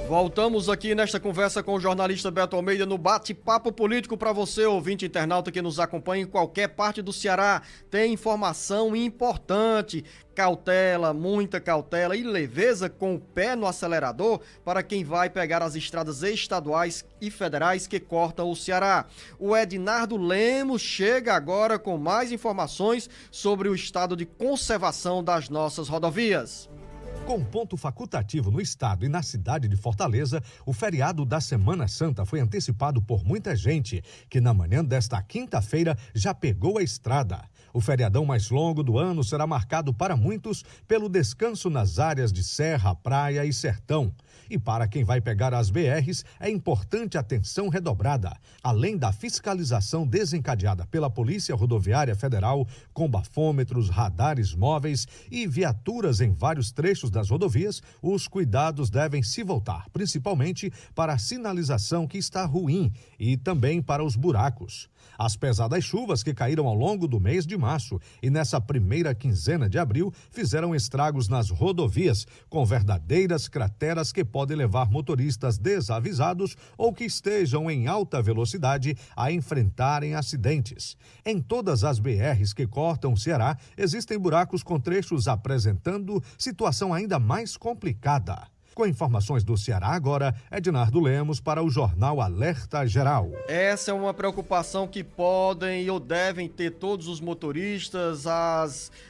Voltamos aqui nesta conversa com o jornalista Beto Almeida no bate-papo político para você, ouvinte internauta que nos acompanha em qualquer parte do Ceará. Tem informação importante, cautela, muita cautela e leveza com o pé no acelerador para quem vai pegar as estradas estaduais e federais que cortam o Ceará. O Ednardo Lemos chega agora com mais informações sobre o estado de conservação das nossas rodovias. Com ponto facultativo no estado e na cidade de Fortaleza, o feriado da Semana Santa foi antecipado por muita gente, que na manhã desta quinta-feira já pegou a estrada. O feriadão mais longo do ano será marcado para muitos pelo descanso nas áreas de serra, praia e sertão. E para quem vai pegar as BRs, é importante atenção redobrada. Além da fiscalização desencadeada pela Polícia Rodoviária Federal, com bafômetros, radares móveis e viaturas em vários trechos das rodovias, os cuidados devem se voltar, principalmente para a sinalização que está ruim e também para os buracos. As pesadas chuvas que caíram ao longo do mês de março e nessa primeira quinzena de abril fizeram estragos nas rodovias, com verdadeiras crateras que podem levar motoristas desavisados ou que estejam em alta velocidade a enfrentarem acidentes. Em todas as BRs que cortam o Ceará, existem buracos com trechos apresentando situação ainda mais complicada. Com informações do Ceará agora, Ednardo Lemos para o Jornal Alerta Geral. Essa é uma preocupação que podem ou devem ter todos os motoristas,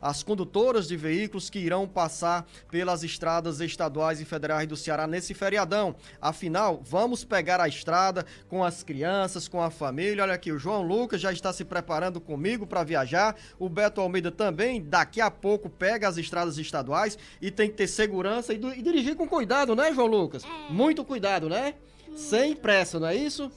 as condutoras de veículos que irão passar pelas estradas estaduais e federais do Ceará nesse feriadão. Afinal, vamos pegar a estrada com as crianças, com a família. Olha aqui, o João Lucas já está se preparando comigo para viajar. O Beto Almeida também, daqui a pouco, pega as estradas estaduais e tem que ter segurança e dirigir com cuidado, né, João Lucas? Muito cuidado, né? Sem pressa, não é isso?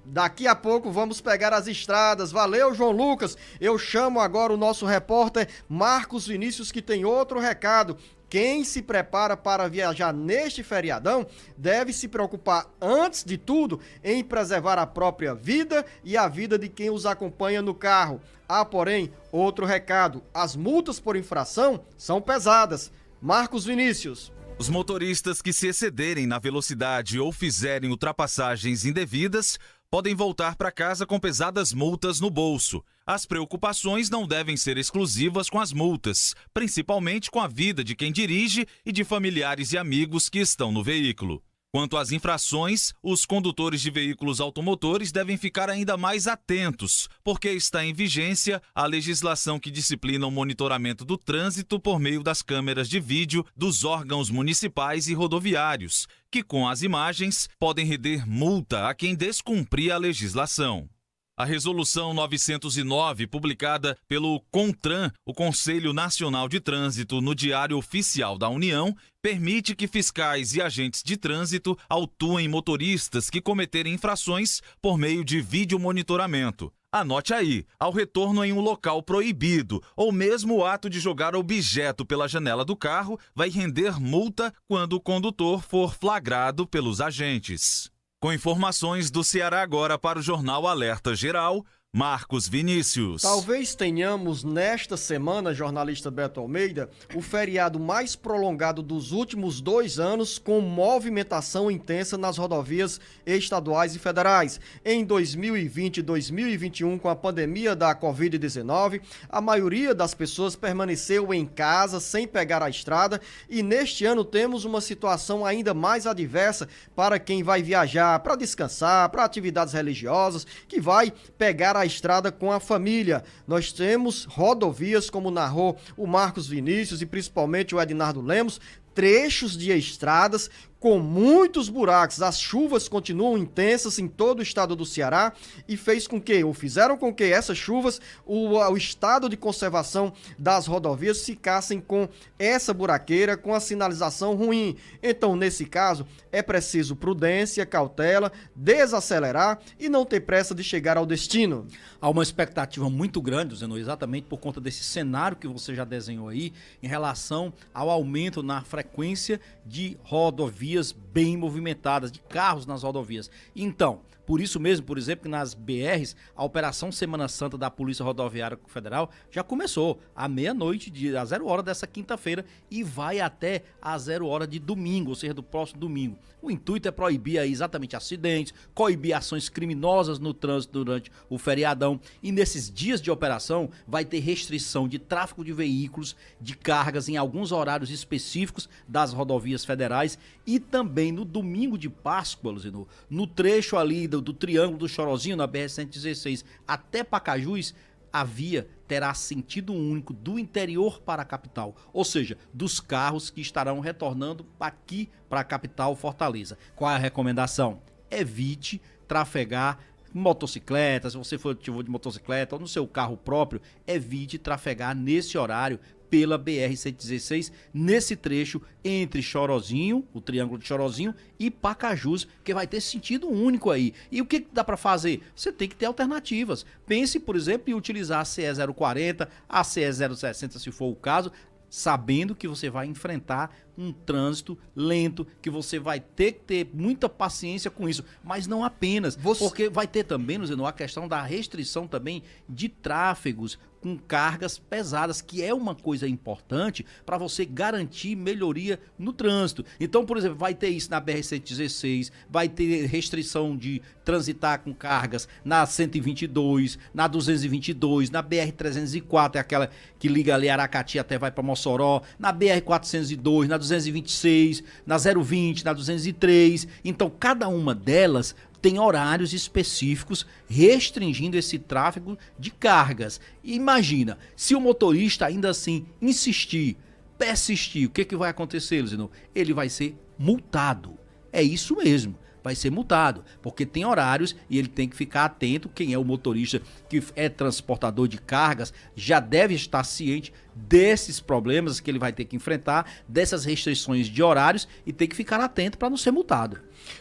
Daqui a pouco vamos pegar as estradas. Valeu, João Lucas. Eu chamo agora o nosso repórter Marcos Vinícius, que tem outro recado. Quem se prepara para viajar neste feriadão deve se preocupar, antes de tudo, em preservar a própria vida e a vida de quem os acompanha no carro. Há, porém, outro recado. As multas por infração são pesadas. Marcos Vinícius. Os motoristas que se excederem na velocidade ou fizerem ultrapassagens indevidas podem voltar para casa com pesadas multas no bolso. As preocupações não devem ser exclusivas com as multas, principalmente com a vida de quem dirige e de familiares e amigos que estão no veículo. Quanto às infrações, os condutores de veículos automotores devem ficar ainda mais atentos, porque está em vigência a legislação que disciplina o monitoramento do trânsito por meio das câmeras de vídeo dos órgãos municipais e rodoviários, que com as imagens podem render multa a quem descumprir a legislação. A Resolução 909, publicada pelo CONTRAN, o Conselho Nacional de Trânsito, no Diário Oficial da União, permite que fiscais e agentes de trânsito autuem motoristas que cometerem infrações por meio de videomonitoramento. Anote aí, ao retorno em um local proibido ou mesmo o ato de jogar objeto pela janela do carro vai render multa quando o condutor for flagrado pelos agentes. Com informações do Ceará agora para o Jornal Alerta Geral, Marcos Vinícius. Talvez tenhamos nesta semana, jornalista Beto Almeida, o feriado mais prolongado dos últimos 2 anos, com movimentação intensa nas rodovias estaduais e federais. Em 2020 e 2021, com a pandemia da Covid-19, a maioria das pessoas permaneceu em casa sem pegar a estrada e neste ano temos uma situação ainda mais adversa para quem vai viajar, para descansar, para atividades religiosas, que vai pegar a estrada com a família. Nós temos rodovias, como narrou o Marcos Vinícius e principalmente o Ednardo Lemos, trechos de estradas com muitos buracos. As chuvas continuam intensas em todo o estado do Ceará e fizeram com que essas chuvas, o estado de conservação das rodovias ficassem com essa buraqueira, com a sinalização ruim. Então, nesse caso, é preciso prudência, cautela, desacelerar e não ter pressa de chegar ao destino. Há uma expectativa muito grande, Zenô, exatamente por conta desse cenário que você já desenhou aí, em relação ao aumento na frequência de rodovias vias bem movimentadas, de carros nas rodovias. Então, por isso mesmo, por exemplo, que nas BRs, a Operação Semana Santa da Polícia Rodoviária Federal já começou à meia-noite, às 0 hora dessa quinta-feira, e vai até às 0 hora de domingo, ou seja, do próximo domingo. O intuito é proibir aí exatamente acidentes, coibir ações criminosas no trânsito durante o feriadão. E nesses dias de operação vai ter restrição de tráfego de veículos, de cargas em alguns horários específicos das rodovias federais, e também no domingo de Páscoa, Luziano, no trecho ali do Triângulo do Chorozinho, na BR-116, até Pacajus, a via terá sentido único do interior para a capital, ou seja, dos carros que estarão retornando aqui para a capital Fortaleza. Qual é a recomendação? Evite trafegar motocicletas, se você for de motocicleta ou no seu carro próprio, evite trafegar nesse horário pela BR-116, nesse trecho entre Chorozinho, o Triângulo de Chorozinho, e Pacajus, que vai ter sentido único aí. E o que dá para fazer? Você tem que ter alternativas. Pense, por exemplo, em utilizar a CE 040, a CE 060, se for o caso, sabendo que você vai enfrentar um trânsito lento, que você vai ter que ter muita paciência com isso, mas não apenas, porque vai ter também, Luziano, a questão da restrição também de tráfegos com cargas pesadas, que é uma coisa importante para você garantir melhoria no trânsito. Então, por exemplo, vai ter isso na BR-116, vai ter restrição de transitar com cargas na 122, na 222, na BR-304, é aquela que liga ali Aracati até vai para Mossoró, na BR-402, na 226, na 020, na 203. Então, cada uma delas tem horários específicos restringindo esse tráfego de cargas. E imagina, se o motorista ainda assim insistir, persistir, o que vai acontecer, Luziano? Ele vai ser multado. É isso mesmo. Vai ser multado, porque tem horários e ele tem que ficar atento. Quem é o motorista que é transportador de cargas já deve estar ciente desses problemas que ele vai ter que enfrentar, dessas restrições de horários, e tem que ficar atento para não ser multado.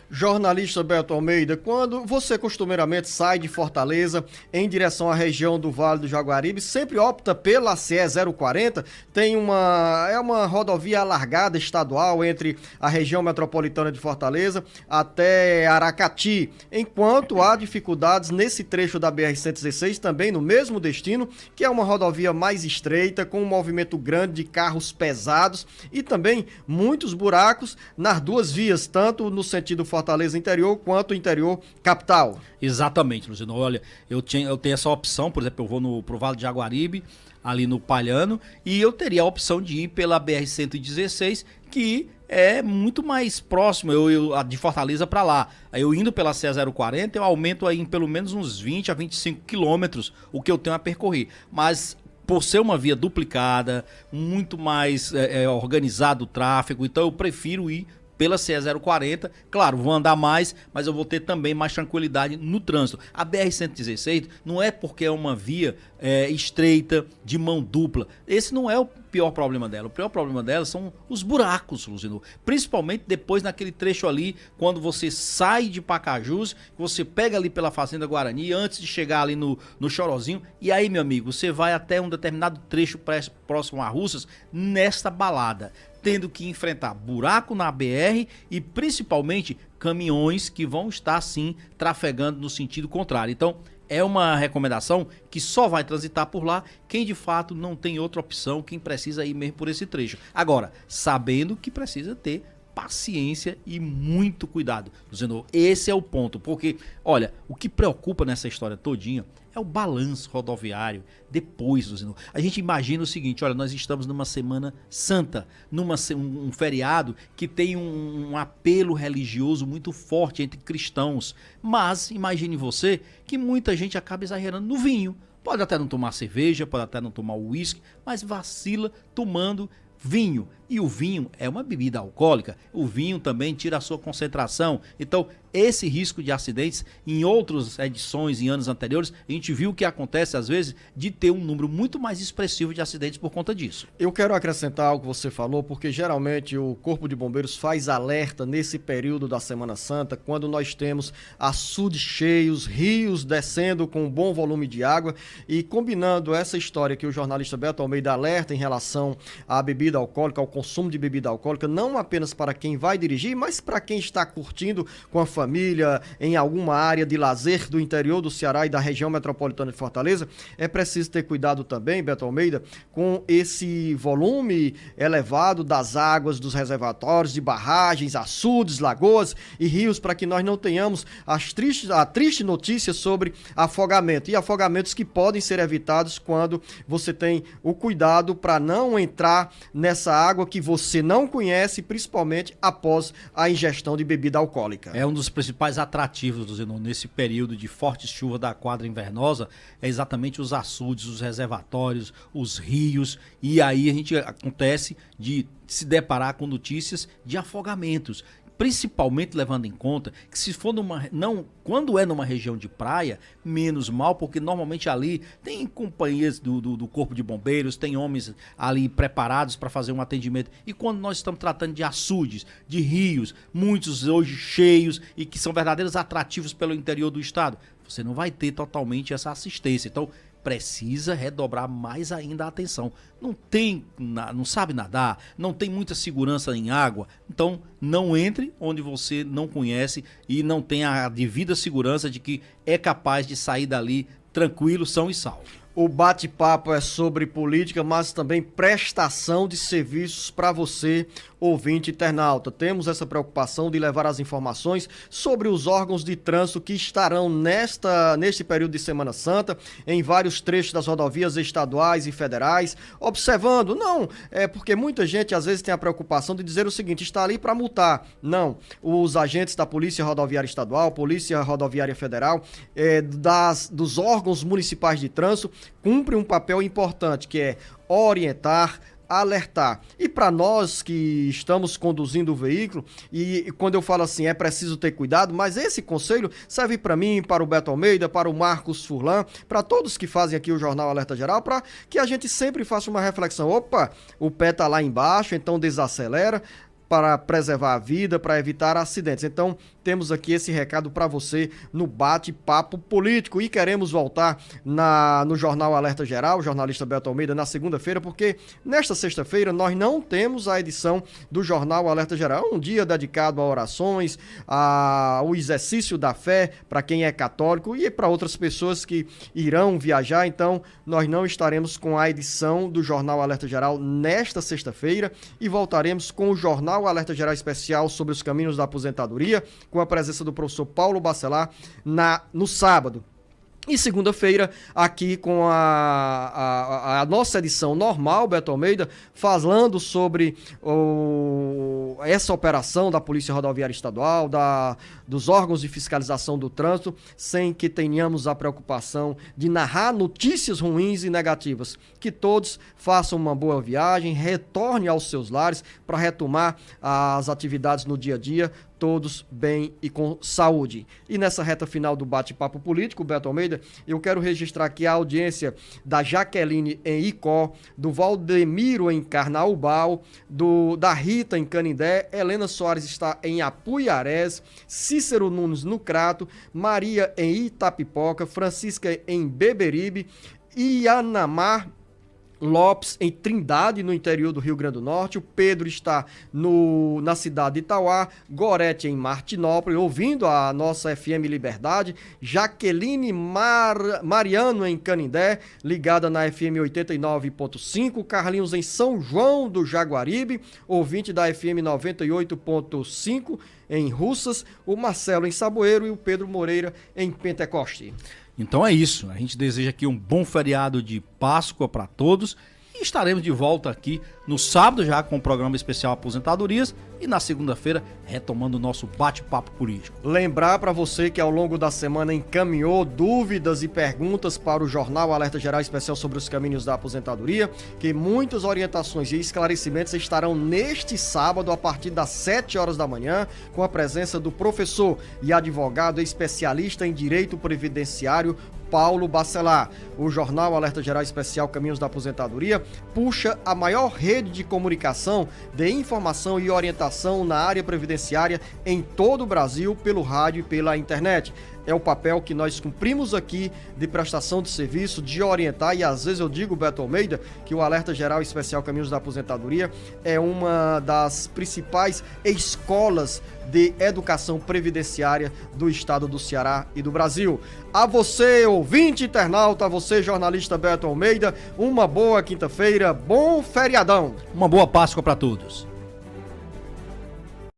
Jornalista Beto Almeida, quando você costumeiramente sai de Fortaleza em direção à região do Vale do Jaguaribe, sempre opta pela CE 040, é uma rodovia alargada estadual entre a região metropolitana de Fortaleza até Aracati, enquanto há dificuldades nesse trecho da BR-116, também no mesmo destino, que é uma rodovia mais estreita, com um movimento grande de carros pesados e também muitos buracos nas duas vias, tanto no sentido Fortaleza interior quanto interior capital. Exatamente, Luziano. Olha, eu tenho essa opção, por exemplo, eu vou pro Vale de Jaguaribe, ali no Palhano, e eu teria a opção de ir pela BR-116, que é muito mais próximo, de Fortaleza para lá. Eu indo pela CE 040, eu aumento aí em pelo menos uns 20 a 25 quilômetros o que eu tenho a percorrer. Mas por ser uma via duplicada, muito mais organizado o tráfego, então eu prefiro ir pela CE 040, claro, vou andar mais, mas eu vou ter também mais tranquilidade no trânsito. A BR-116 não é porque é uma via estreita, de mão dupla. Esse não é o pior problema dela. O pior problema dela são os buracos, Luziano. Principalmente depois naquele trecho ali, quando você sai de Pacajus, você pega ali pela Fazenda Guarani, antes de chegar ali no Chorozinho, e aí, meu amigo, você vai até um determinado trecho próximo a Russas, nesta balada, tendo que enfrentar buraco na BR e principalmente caminhões que vão estar sim trafegando no sentido contrário. Então é uma recomendação que só vai transitar por lá quem de fato não tem outra opção, quem precisa ir mesmo por esse trecho. Agora, sabendo que precisa ter paciência e muito cuidado. Luziano, esse é o ponto, porque, olha, o que preocupa nessa história todinha é o balanço rodoviário depois, Luziano. A gente imagina o seguinte, olha, nós estamos numa Semana Santa, um feriado que tem um apelo religioso muito forte entre cristãos, mas imagine você que muita gente acaba exagerando no vinho. Pode até não tomar cerveja, pode até não tomar uísque, mas vacila tomando vinho. E o vinho é uma bebida alcoólica, o vinho também tira a sua concentração. Então, esse risco de acidentes, em outras edições, em anos anteriores, a gente viu o que acontece, às vezes, de ter um número muito mais expressivo de acidentes por conta disso. Eu quero acrescentar algo que você falou, porque geralmente o Corpo de Bombeiros faz alerta nesse período da Semana Santa, quando nós temos açudes cheios, rios descendo com um bom volume de água, e combinando essa história que o jornalista Beto Almeida alerta em relação à bebida alcoólica, ao consumo de bebida alcoólica, não apenas para quem vai dirigir, mas para quem está curtindo com a família em alguma área de lazer do interior do Ceará e da região metropolitana de Fortaleza. É preciso ter cuidado também, Beto Almeida, com esse volume elevado das águas dos reservatórios, de barragens, açudes, lagoas e rios, para que nós não tenhamos a triste notícia sobre afogamento. E afogamentos que podem ser evitados quando você tem o cuidado para não entrar nessa água que você não conhece, principalmente após a ingestão de bebida alcoólica. É um dos principais atrativos, Zenon, nesse período de forte chuva da quadra invernosa, é exatamente os açudes, os reservatórios, os rios, e aí a gente acontece de se deparar com notícias de afogamentos. Principalmente levando em conta que se for quando é numa região de praia, menos mal, porque normalmente ali tem companhias do Corpo de Bombeiros, tem homens ali preparados para fazer um atendimento. E quando nós estamos tratando de açudes, de rios, muitos hoje cheios e que são verdadeiros atrativos pelo interior do estado, você não vai ter totalmente essa assistência. Então, precisa redobrar mais ainda a atenção. Não sabe nadar, não tem muita segurança em água, então não entre onde você não conhece e não tem a devida segurança de que é capaz de sair dali tranquilo, são e salvo. O bate-papo é sobre política, mas também prestação de serviços para você, ouvinte internauta. Temos essa preocupação de levar as informações sobre os órgãos de trânsito que estarão neste período de Semana Santa, em vários trechos das rodovias estaduais e federais, observando, porque muita gente às vezes tem a preocupação de dizer o seguinte, está ali para multar. Não, os agentes da Polícia Rodoviária Estadual, Polícia Rodoviária Federal, dos órgãos municipais de trânsito, cumpre um papel importante, que é orientar, alertar. E para nós que estamos conduzindo o veículo, e quando eu falo assim, é preciso ter cuidado, mas esse conselho serve para mim, para o Beto Almeida, para o Marcos Furlan, para todos que fazem aqui o Jornal Alerta Geral, para que a gente sempre faça uma reflexão. Opa, o pé tá lá embaixo, então desacelera, para preservar a vida, para evitar acidentes. Então, temos aqui esse recado para você no bate-papo político. E queremos voltar no Jornal Alerta Geral, o jornalista Beto Almeida, na segunda-feira, porque nesta sexta-feira nós não temos a edição do Jornal Alerta Geral, um dia dedicado a orações, ao exercício da fé para quem é católico e para outras pessoas que irão viajar. Então, nós não estaremos com a edição do Jornal Alerta Geral nesta sexta-feira e voltaremos com o Jornal Alerta Geral Especial sobre os caminhos da aposentadoria, com a presença do professor Paulo Bacelar no sábado. E segunda-feira, aqui com a nossa edição normal, Beto Almeida, falando sobre essa operação da Polícia Rodoviária Estadual, dos órgãos de fiscalização do trânsito, sem que tenhamos a preocupação de narrar notícias ruins e negativas. Que todos façam uma boa viagem, retornem aos seus lares para retomar as atividades no dia a dia, todos bem e com saúde. E nessa reta final do bate-papo político, Beto Almeida, eu quero registrar aqui a audiência da Jaqueline em Icó, do Valdemiro em Carnaubal, da Rita em Canindé, Helena Soares está em Apuiarés, Cícero Nunes no Crato, Maria em Itapipoca, Francisca em Beberibe, Ianamar Lopes em Trindade, no interior do Rio Grande do Norte. O Pedro está na cidade de Itauá, Gorete em Martinópolis, ouvindo a nossa FM Liberdade. Jaqueline Mariano em Canindé, ligada na FM 89.5. Carlinhos em São João do Jaguaribe, ouvinte da FM 98.5 em Russas. O Marcelo em Saboeiro e o Pedro Moreira em Pentecoste. Então é isso, a gente deseja aqui um bom feriado de Páscoa para todos e estaremos de volta aqui no sábado já com o programa especial Aposentadorias e na segunda-feira retomando o nosso bate-papo político. Lembrar para você que ao longo da semana encaminhou dúvidas e perguntas para o Jornal Alerta Geral Especial sobre os caminhos da aposentadoria, que muitas orientações e esclarecimentos estarão neste sábado a partir das 7 horas da manhã, com a presença do professor e advogado especialista em direito previdenciário Paulo Bacelar. O Jornal Alerta Geral Especial Caminhos da Aposentadoria puxa a maior rede de comunicação, de informação e orientação na área previdenciária em todo o Brasil, pelo rádio e pela internet. é o papel que nós cumprimos aqui de prestação de serviço, de orientar, e às vezes eu digo, Beto Almeida, que o Alerta Geral Especial Caminhos da Aposentadoria é uma das principais escolas de educação previdenciária do estado do Ceará e do Brasil. A você, ouvinte internauta, a você, jornalista Beto Almeida, uma boa quinta-feira, bom feriadão. Uma boa Páscoa para todos.